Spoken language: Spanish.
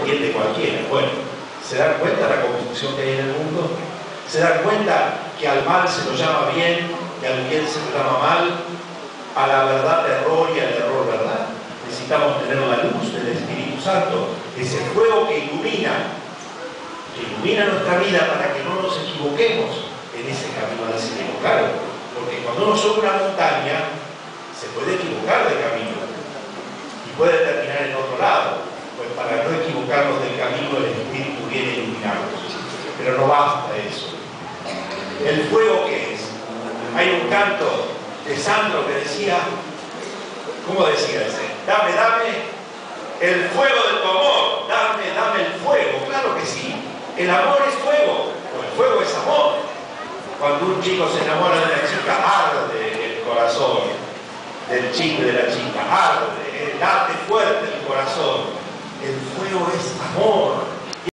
entiende cualquiera. Bueno, ¿se dan cuenta de la confusión que hay en el mundo? ¿Se dan cuenta que al mal se lo llama bien y al bien se lo llama mal? A la verdad error y al error verdad. Necesitamos tener la luz del Espíritu Santo, ese fuego que ilumina nuestra vida para que no nos equivoquemos en ese camino del cielo. Claro, porque cuando uno sube una montaña se puede equivocar de camino y puede terminar en otro lado. Pues para no equivocarnos del camino, el Espíritu viene a iluminarnos. Pero no basta eso. ¿El fuego qué es? Hay un canto de Sandro que decía, ¿cómo decía ese? Dame el fuego de tu amor, dame el fuego. Claro que sí, el amor es fuego, o el fuego es amor. Cuando un chico se enamora de una chica, arde el corazón del chico y de la chica, arde, late fuerte el corazón. El fuego es amor.